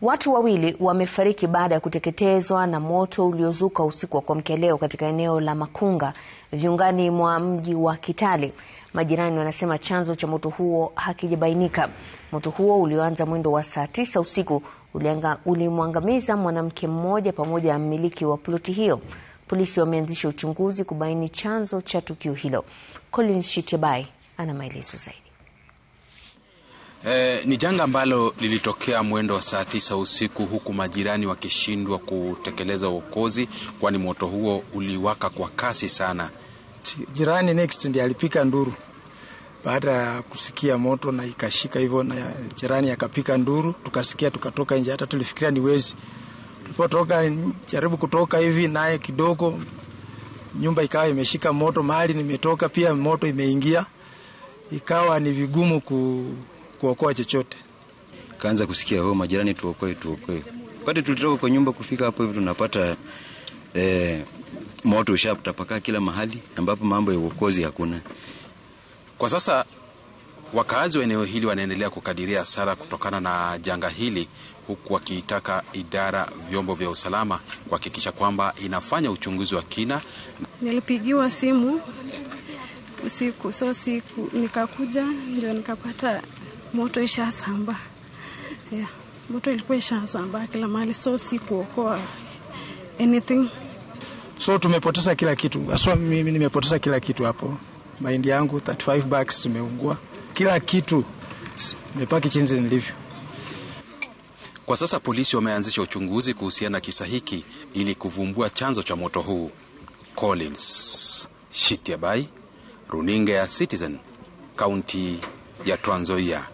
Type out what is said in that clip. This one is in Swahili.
Watu wawili wamefariki baada ya kuteketezwa na moto uliozuka usiku wa kuamkia leo katika eneo la Makunga, viungani mwa mji wa Kitale. Majirani wanasema chanzo cha moto huo hakijabainika. Moto huo ulioanza mwendo wa saa 9 usiku ulimwangamiza mwanamke mmoja pamoja na mmiliki wa ploti hiyo. Polisi wameanzisha uchunguzi kubaini chanzo cha tukio hilo. Collins Shitiabai ana maelezo zaidi. Ni janga ambalo lilitokea mwendo wa saa 9 usiku, huku majirani wakishindwa kutekeleza uokozi kwani moto huo uliwaka kwa kasi sana. Jirani next ndiye alipika nduru baada ya kusikia moto na ikashika hivyo, na jirani akapika nduru, tukasikia tukatoka nje, hata tulifikiria ni wezi. Tulipotoka jaribu kutoka hivi naye kidogo nyumba ikawa imeshika moto, mahali nimetoka pia moto imeingia, ikawa ni vigumu kuokoa chochote. Kaanza kusikia majirani tuokoe. Wakati tulitoka kwa nyumba kufika hapo hivi tunapata moto ushapatapakaa kila mahali ambapo mambo ya uokozi hakuna. Kwa sasa wakazi wa eneo hili wanaendelea kukadiria hasara kutokana na janga hili, huku wakiitaka idara, vyombo vya usalama kuhakikisha kwamba inafanya uchunguzi wa kina. Nilipigiwa simu usiku, nikakuja ndio nikapata moto ishasamba. Moto ilikuwa ishasamba kila mahali, sikuokoa anything. Tumepoteza kila kitu. Aswa mimi nimepoteza kila kitu hapo. Mahindi yangu 35 bags zimeungua. Kila kitu nimepaki chini nilivyo. Kwa sasa polisi wameanzisha uchunguzi kuhusiana na kisa hiki ili kuvumbua chanzo cha moto huu. Collins Shitiabai, Runinga ya Citizen, kaunti ya Trans Nzoia.